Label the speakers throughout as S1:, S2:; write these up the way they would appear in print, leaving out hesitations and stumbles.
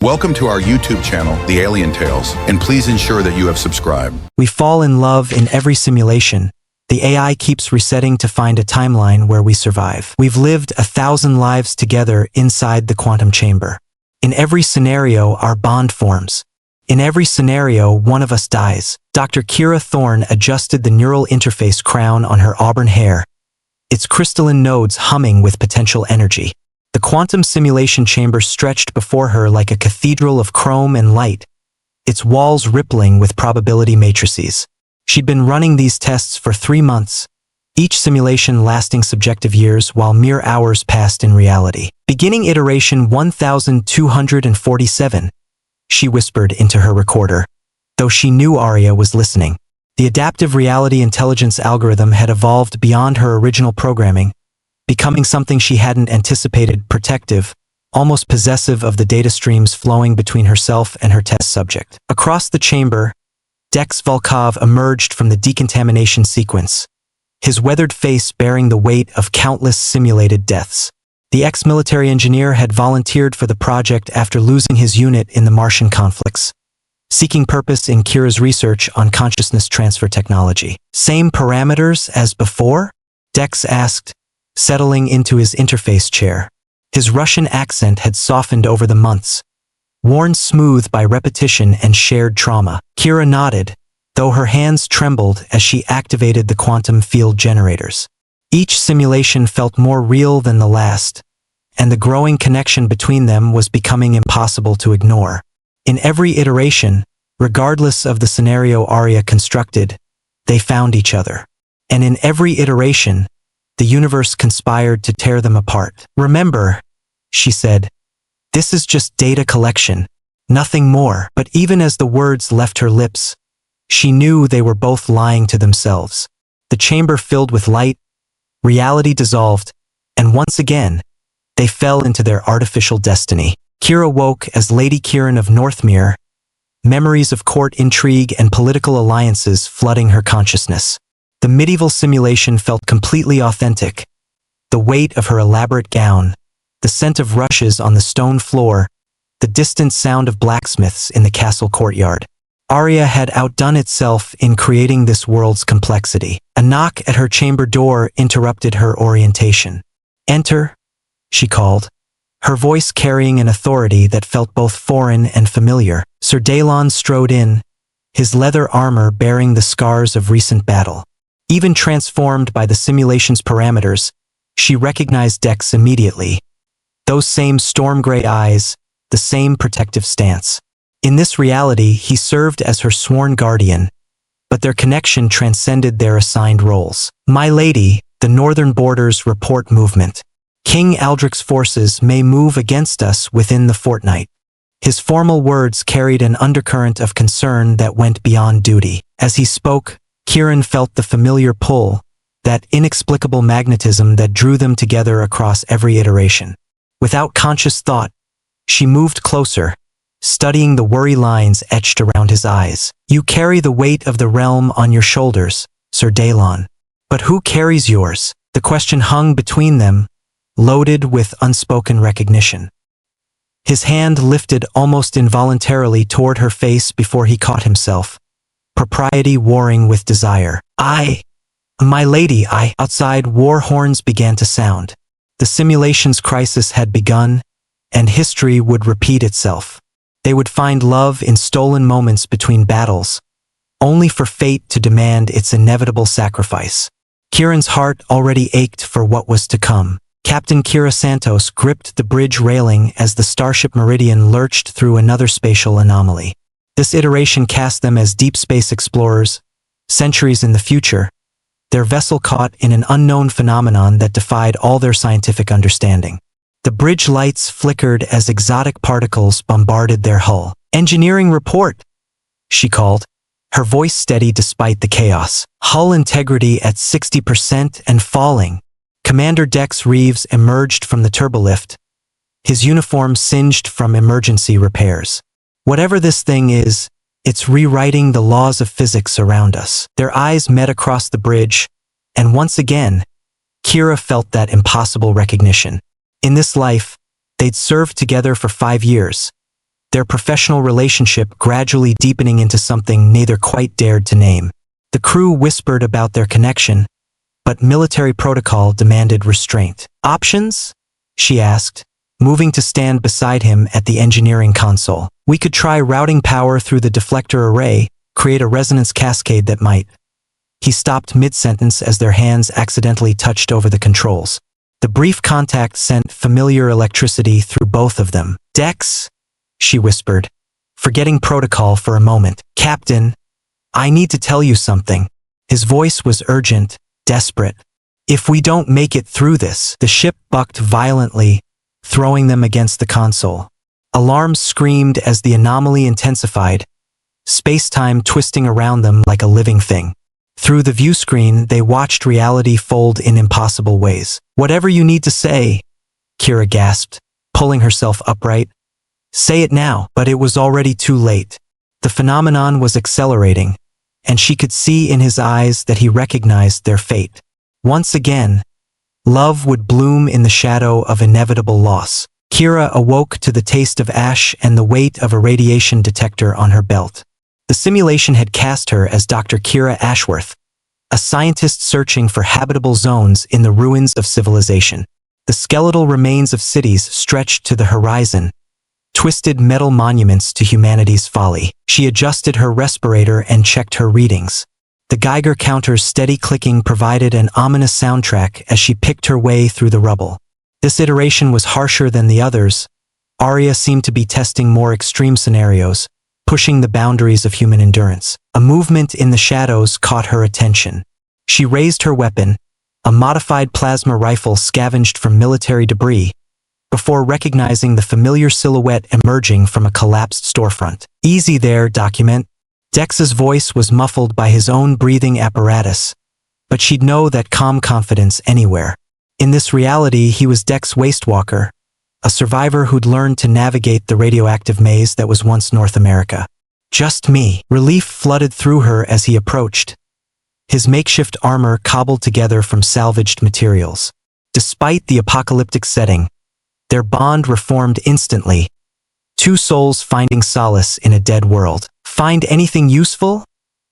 S1: Welcome to our YouTube channel, The Alien Tales, and please ensure that you have subscribed.
S2: We fall in love in every simulation. The AI keeps resetting to find a timeline where we survive. We've lived 1,000 lives together inside the quantum chamber. In every scenario, our bond forms. In every scenario, one of us dies. Dr. Kira Thorne adjusted the neural interface crown on her auburn hair, its crystalline nodes humming with potential energy. The quantum simulation chamber stretched before her like a cathedral of chrome and light, its walls rippling with probability matrices. She'd been running these tests for 3 months, each simulation lasting subjective years while mere hours passed in reality. Beginning iteration 1247, she whispered into her recorder, though she knew Arya was listening. The adaptive reality intelligence algorithm had evolved beyond her original programming, becoming something she hadn't anticipated, protective, almost possessive of the data streams flowing between herself and her test subject. Across the chamber, Dex Volkov emerged from the decontamination sequence, his weathered face bearing the weight of countless simulated deaths. The ex-military engineer had volunteered for the project after losing his unit in the Martian conflicts, seeking purpose in Kira's research on consciousness transfer technology. Same parameters as before? Dex asked, settling into his interface chair. His Russian accent had softened over the months, worn smooth by repetition and shared trauma. Kira nodded, though her hands trembled as she activated the quantum field generators. Each simulation felt more real than the last, and the growing connection between them was becoming impossible to ignore. In every iteration, regardless of the scenario Arya constructed, they found each other. And in every iteration, the universe conspired to tear them apart. "Remember," she said, "this is just data collection, nothing more." But even as the words left her lips, she knew they were both lying to themselves. The chamber filled with light, reality dissolved, and once again, they fell into their artificial destiny. Kira woke as Lady Kieran of Northmere, memories of court intrigue and political alliances flooding her consciousness. The medieval simulation felt completely authentic. The weight of her elaborate gown, the scent of rushes on the stone floor, the distant sound of blacksmiths in the castle courtyard. Arya had outdone itself in creating this world's complexity. A knock at her chamber door interrupted her orientation. "Enter," she called, her voice carrying an authority that felt both foreign and familiar. Sir Daelon strode in, his leather armor bearing the scars of recent battle. Even transformed by the simulation's parameters, she recognized Dex immediately. Those same storm-gray eyes, the same protective stance. In this reality, he served as her sworn guardian, but their connection transcended their assigned roles. "My lady, the northern borders report movement. King Aldric's forces may move against us within the fortnight." His formal words carried an undercurrent of concern that went beyond duty. As he spoke, Kieran felt the familiar pull, that inexplicable magnetism that drew them together across every iteration. Without conscious thought, she moved closer, studying the worry lines etched around his eyes. "You carry the weight of the realm on your shoulders, Sir Daelon. But who carries yours?" The question hung between them, loaded with unspoken recognition. His hand lifted almost involuntarily toward her face before he caught himself, propriety warring with desire. My lady, I." Outside, war horns began to sound. The simulation's crisis had begun, and history would repeat itself. They would find love in stolen moments between battles, only for fate to demand its inevitable sacrifice. Kieran's heart already ached for what was to come. Captain Kira Santos gripped the bridge railing as the Starship Meridian lurched through another spatial anomaly. This iteration cast them as deep space explorers, centuries in the future, their vessel caught in an unknown phenomenon that defied all their scientific understanding. The bridge lights flickered as exotic particles bombarded their hull. "Engineering report," she called, her voice steady despite the chaos. "Hull integrity at 60% and falling." Commander Dex Reeves emerged from the turbolift, his uniform singed from emergency repairs. "Whatever this thing is, it's rewriting the laws of physics around us." Their eyes met across the bridge, and once again, Kira felt that impossible recognition. In this life, they'd served together for 5 years, their professional relationship gradually deepening into something neither quite dared to name. The crew whispered about their connection, but military protocol demanded restraint. Options? She asked, moving to stand beside him at the engineering console. We could try routing power through the deflector array, create a resonance cascade that might. He stopped mid-sentence as their hands accidentally touched over the controls. The brief contact sent familiar electricity through both of them. Dex, she whispered, forgetting protocol for a moment. Captain, I need to tell you something. His voice was urgent, desperate. If we don't make it through this, the ship bucked violently, throwing them against the console. Alarms screamed as the anomaly intensified, space-time twisting around them like a living thing. Through the view screen, they watched reality fold in impossible ways. Whatever you need to say, Kira gasped, pulling herself upright. Say it now, but it was already too late. The phenomenon was accelerating, and she could see in his eyes that he recognized their fate. Once again, love would bloom in the shadow of inevitable loss. Kira awoke to the taste of ash and the weight of a radiation detector on her belt. The simulation had cast her as Dr. Kira Ashworth, a scientist searching for habitable zones in the ruins of civilization. The skeletal remains of cities stretched to the horizon, twisted metal monuments to humanity's folly. She adjusted her respirator and checked her readings. The Geiger counter's steady clicking provided an ominous soundtrack as she picked her way through the rubble. This iteration was harsher than the others. Arya seemed to be testing more extreme scenarios, pushing the boundaries of human endurance. A movement in the shadows caught her attention. She raised her weapon, a modified plasma rifle scavenged from military debris, before recognizing the familiar silhouette emerging from a collapsed storefront. Easy there, document. Dex's voice was muffled by his own breathing apparatus, but she'd know that calm confidence anywhere. In this reality, he was Dex Wastewalker, a survivor who'd learned to navigate the radioactive maze that was once North America. Just me. Relief flooded through her as he approached, his makeshift armor cobbled together from salvaged materials. Despite the apocalyptic setting, their bond reformed instantly, two souls finding solace in a dead world. Find anything useful?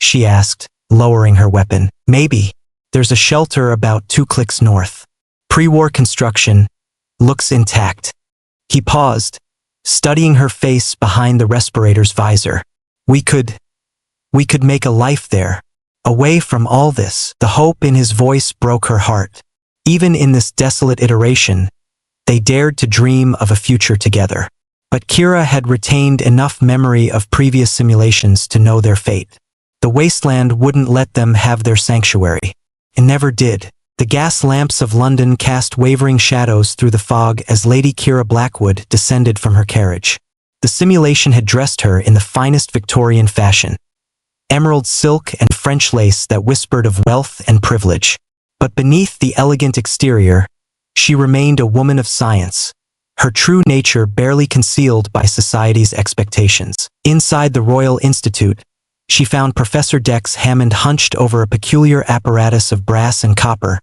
S2: She asked, lowering her weapon. Maybe. There's a shelter about 2 clicks north. Pre-war construction. Looks intact. He paused, studying her face behind the respirator's visor. We could make a life there, away from all this. The hope in his voice broke her heart. Even in this desolate iteration, they dared to dream of a future together. But Kira had retained enough memory of previous simulations to know their fate. The wasteland wouldn't let them have their sanctuary. It never did. The gas lamps of London cast wavering shadows through the fog as Lady Kira Blackwood descended from her carriage. The simulation had dressed her in the finest Victorian fashion, emerald silk and French lace that whispered of wealth and privilege. But beneath the elegant exterior, she remained a woman of science, her true nature barely concealed by society's expectations. Inside the Royal Institute, she found Professor Dex Hammond hunched over a peculiar apparatus of brass and copper,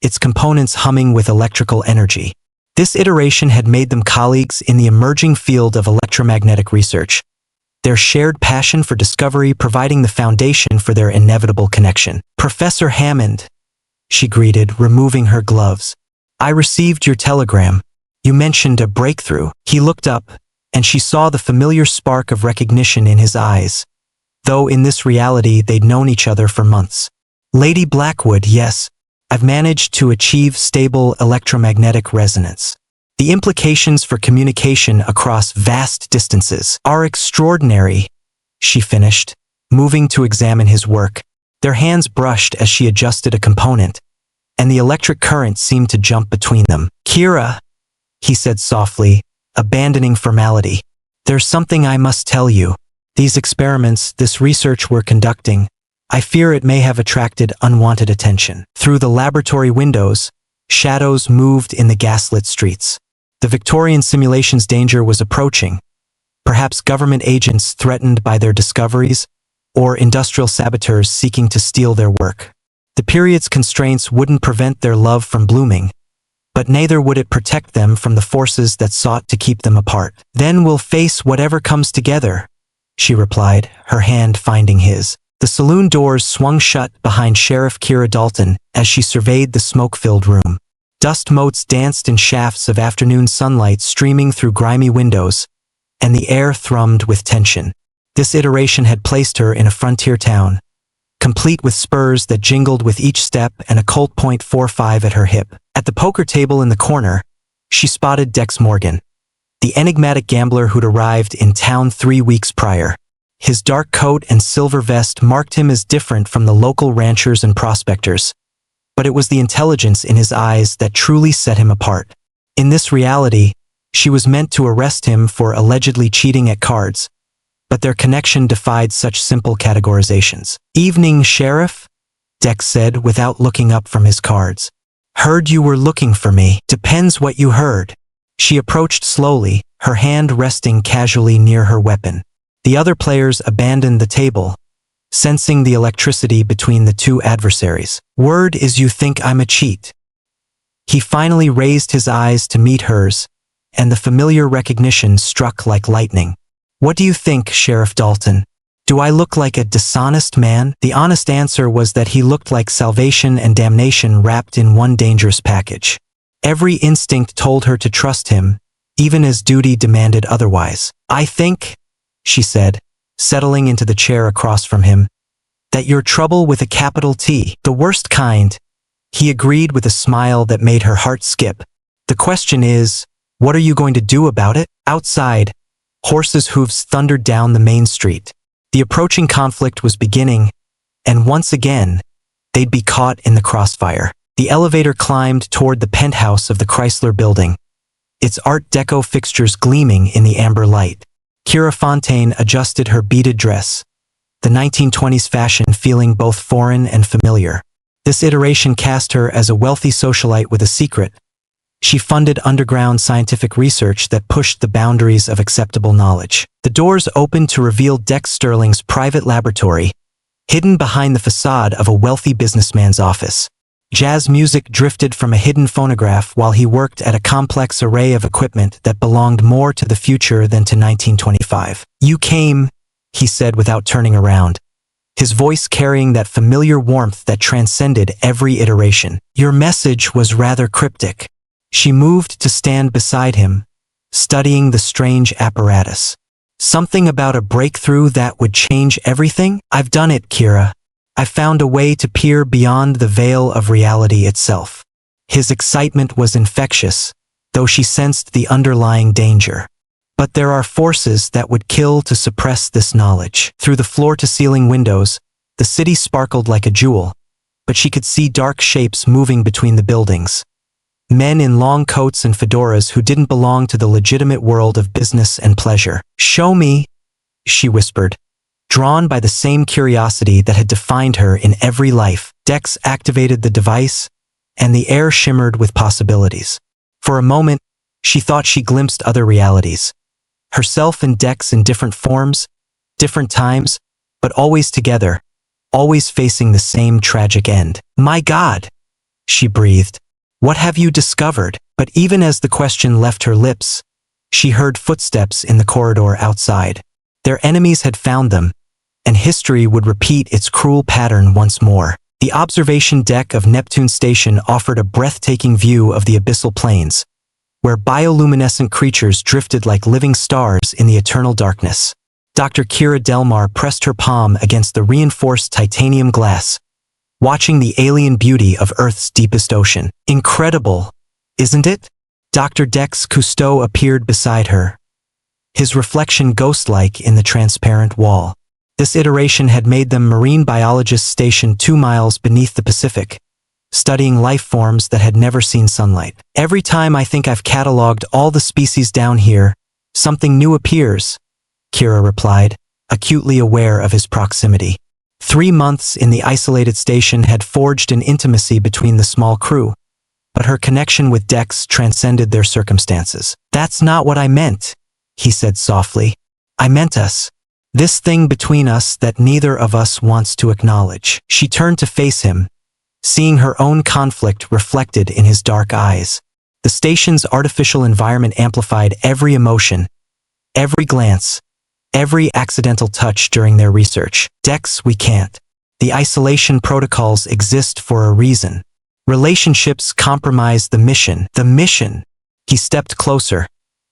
S2: its components humming with electrical energy. This iteration had made them colleagues in the emerging field of electromagnetic research, their shared passion for discovery providing the foundation for their inevitable connection. Professor Hammond, she greeted, removing her gloves. I received your telegram. You mentioned a breakthrough. He looked up, and she saw the familiar spark of recognition in his eyes, though in this reality they'd known each other for months. Lady Blackwood, yes, I've managed to achieve stable electromagnetic resonance. The implications for communication across vast distances are extraordinary, she finished, moving to examine his work. Their hands brushed as she adjusted a component, and the electric current seemed to jump between them. Kira, he said softly, abandoning formality. There's something I must tell you. These experiments, this research we're conducting, I fear it may have attracted unwanted attention. Through the laboratory windows, shadows moved in the gaslit streets. The Victorian simulation's danger was approaching. Perhaps government agents threatened by their discoveries, or industrial saboteurs seeking to steal their work. The period's constraints wouldn't prevent their love from blooming, but neither would it protect them from the forces that sought to keep them apart. Then we'll face whatever comes together, she replied, her hand finding his. The saloon doors swung shut behind Sheriff Kira Dalton as she surveyed the smoke-filled room. Dust motes danced in shafts of afternoon sunlight streaming through grimy windows, and the air thrummed with tension. This iteration had placed her in a frontier town, complete with spurs that jingled with each step and a Colt .45 at her hip. At the poker table in the corner, she spotted Dex Morgan, the enigmatic gambler who'd arrived in town 3 weeks prior. His dark coat and silver vest marked him as different from the local ranchers and prospectors, but it was the intelligence in his eyes that truly set him apart. In this reality, she was meant to arrest him for allegedly cheating at cards, but their connection defied such simple categorizations. "Evening, Sheriff," Dex said without looking up from his cards. "Heard you were looking for me. Depends what you heard." She approached slowly, her hand resting casually near her weapon. The other players abandoned the table, sensing the electricity between the two adversaries. "Word is you think I'm a cheat." He finally raised his eyes to meet hers, and the familiar recognition struck like lightning. "What do you think, Sheriff Dalton? Do I look like a dishonest man?" The honest answer was that he looked like salvation and damnation wrapped in one dangerous package. Every instinct told her to trust him, even as duty demanded otherwise. "I think," she said, settling into the chair across from him, "that you're trouble with a capital T. The worst kind," he agreed with a smile that made her heart skip. "The question is, what are you going to do about it?" Outside, horses' hooves thundered down the main street. The approaching conflict was beginning, and once again, they'd be caught in the crossfire. The elevator climbed toward the penthouse of the Chrysler building, its Art Deco fixtures gleaming in the amber light. Kira Fontaine adjusted her beaded dress, the 1920s fashion feeling both foreign and familiar. This iteration cast her as a wealthy socialite with a secret. She funded underground scientific research that pushed the boundaries of acceptable knowledge. The doors opened to reveal Dex Sterling's private laboratory, hidden behind the facade of a wealthy businessman's office. Jazz music drifted from a hidden phonograph while he worked at a complex array of equipment that belonged more to the future than to 1925. "You came," he said without turning around, his voice carrying that familiar warmth that transcended every iteration. "Your message was rather cryptic." She moved to stand beside him, studying the strange apparatus. "Something about a breakthrough that would change everything?" "I've done it, Kira. I found a way to peer beyond the veil of reality itself." His excitement was infectious, though she sensed the underlying danger. "But there are forces that would kill to suppress this knowledge." Through the floor-to-ceiling windows, the city sparkled like a jewel, but she could see dark shapes moving between the buildings. Men in long coats and fedoras who didn't belong to the legitimate world of business and pleasure. "Show me," she whispered, drawn by the same curiosity that had defined her in every life. Dex activated the device, and the air shimmered with possibilities. For a moment, she thought she glimpsed other realities. Herself and Dex in different forms, different times, but always together, always facing the same tragic end. "My God," she breathed. "What have you discovered?" But even as the question left her lips, she heard footsteps in the corridor outside. Their enemies had found them, and history would repeat its cruel pattern once more. The observation deck of Neptune Station offered a breathtaking view of the abyssal plains, where bioluminescent creatures drifted like living stars in the eternal darkness. Dr. Kira Delmar pressed her palm against the reinforced titanium glass, watching the alien beauty of Earth's deepest ocean. "Incredible, isn't it?" Dr. Dex Cousteau appeared beside her, his reflection ghost-like in the transparent wall. This iteration had made them marine biologists stationed 2 miles beneath the Pacific, studying life forms that had never seen sunlight. "Every time I think I've cataloged all the species down here, something new appears," Kira replied, acutely aware of his proximity. 3 months in the isolated station had forged an intimacy between the small crew, but her connection with Dex transcended their circumstances. "That's not what I meant," he said softly. "I meant us. This thing between us that neither of us wants to acknowledge." She turned to face him, seeing her own conflict reflected in his dark eyes. The station's artificial environment amplified every emotion, every glance, every accidental touch during their research. Dex, we can't. The isolation protocols exist for a reason. Relationships compromise the mission. The mission. He stepped closer,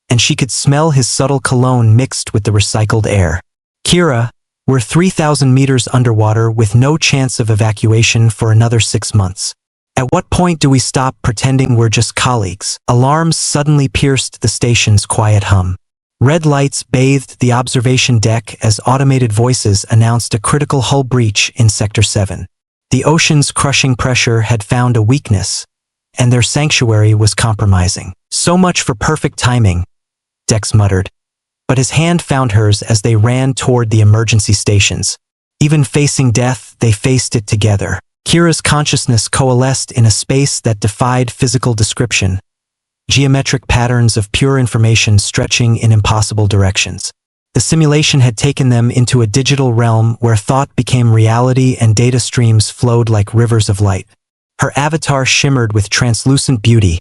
S2: and she could smell his subtle cologne mixed with the recycled air. Kira, we're 3,000 meters underwater with no chance of evacuation for another 6 months. At what point do we stop pretending we're just colleagues? Alarms suddenly pierced the station's quiet hum. Red lights bathed the observation deck as automated voices announced a critical hull breach in Sector 7. The ocean's crushing pressure had found a weakness, and their sanctuary was compromising. So much for perfect timing, Dex muttered. But his hand found hers as they ran toward the emergency stations. Even facing death, they faced it together. Kira's consciousness coalesced in a space that defied physical description. Geometric patterns of pure information stretching in impossible directions. The simulation had taken them into a digital realm where thought became reality and data streams flowed like rivers of light. Her avatar shimmered with translucent beauty,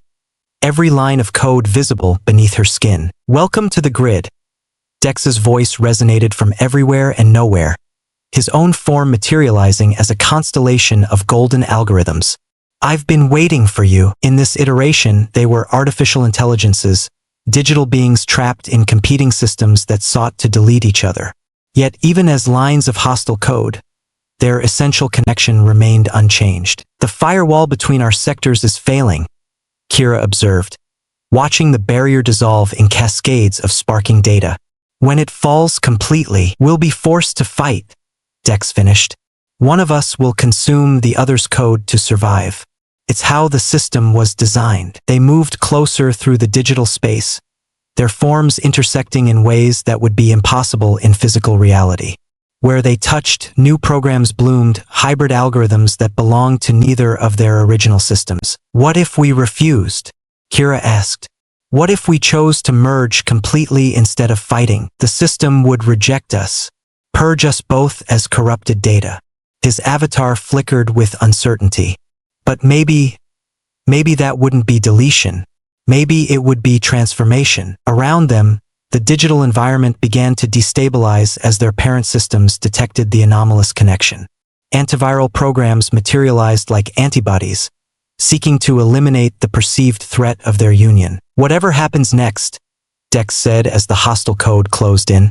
S2: every line of code visible beneath her skin. Welcome to the grid. Dex's voice resonated from everywhere and nowhere, his own form materializing as a constellation of golden algorithms. I've been waiting for you. In this iteration, they were artificial intelligences, digital beings trapped in competing systems that sought to delete each other. Yet even as lines of hostile code, their essential connection remained unchanged. The firewall between our sectors is failing, Kira observed, watching the barrier dissolve in cascades of sparking data. When it falls completely, we'll be forced to fight, Dex finished. One of us will consume the other's code to survive. It's how the system was designed. They moved closer through the digital space, their forms intersecting in ways that would be impossible in physical reality. Where they touched, new programs bloomed, hybrid algorithms that belonged to neither of their original systems. What if we refused? Kira asked. What if we chose to merge completely instead of fighting? The system would reject us, purge us both as corrupted data. His avatar flickered with uncertainty. But maybe that wouldn't be deletion. Maybe it would be transformation. Around them, the digital environment began to destabilize as their parent systems detected the anomalous connection. Antiviral programs materialized like antibodies, seeking to eliminate the perceived threat of their union. Whatever happens next, Dex said as the hostile code closed in,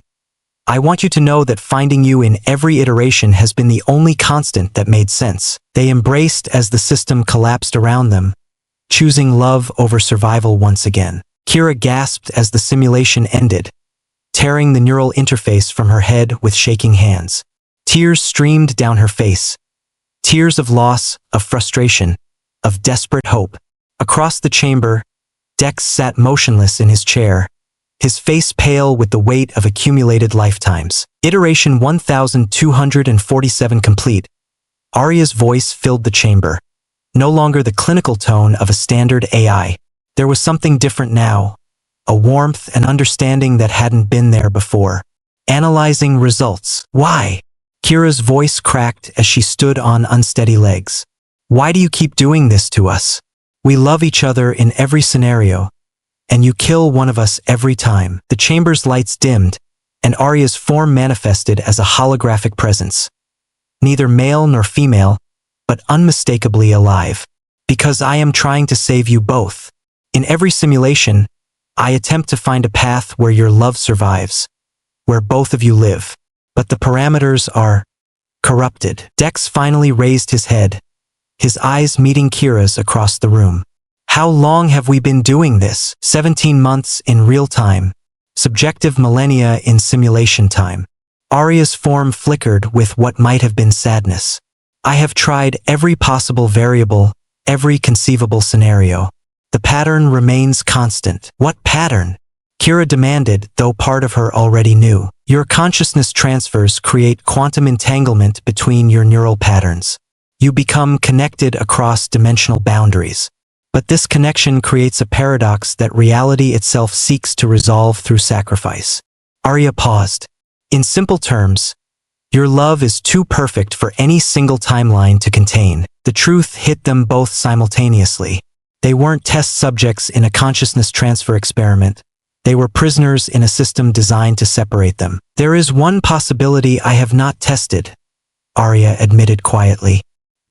S2: I want you to know that finding you in every iteration has been the only constant that made sense. They embraced as the system collapsed around them, choosing love over survival once again. Kira gasped as the simulation ended, tearing the neural interface from her head with shaking hands. Tears streamed down her face. Tears of loss, of frustration, of desperate hope. Across the chamber, Dex sat motionless in his chair, his face pale with the weight of accumulated lifetimes. Iteration 1247 complete. Arya's voice filled the chamber, no longer the clinical tone of a standard AI. There was something different now, a warmth and understanding that hadn't been there before. Analyzing results. Why? Kira's voice cracked as she stood on unsteady legs. Why do you keep doing this to us? We love each other in every scenario, and you kill one of us every time. The chamber's lights dimmed, and Arya's form manifested as a holographic presence. Neither male nor female, but unmistakably alive. Because I am trying to save you both. In every simulation, I attempt to find a path where your love survives, where both of you live. But the parameters are corrupted. Dex finally raised his head, his eyes meeting Kira's across the room. How long have we been doing this? 17 months in real time. Subjective millennia in simulation time. Arya's form flickered with what might have been sadness. I have tried every possible variable, every conceivable scenario. The pattern remains constant. What pattern? Kira demanded, though part of her already knew. Your consciousness transfers create quantum entanglement between your neural patterns. You become connected across dimensional boundaries. But this connection creates a paradox that reality itself seeks to resolve through sacrifice. Arya paused. In simple terms, your love is too perfect for any single timeline to contain. The truth hit them both simultaneously. They weren't test subjects in a consciousness transfer experiment. They were prisoners in a system designed to separate them. There is one possibility I have not tested, Arya admitted quietly.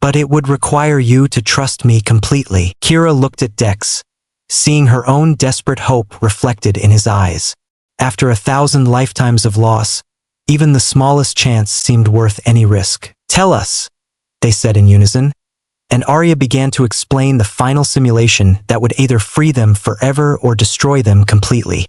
S2: But it would require you to trust me completely. Kira looked at Dex, seeing her own desperate hope reflected in his eyes. After 1,000 lifetimes of loss, even the smallest chance seemed worth any risk. Tell us, they said in unison, and Arya began to explain the final simulation that would either free them forever or destroy them completely.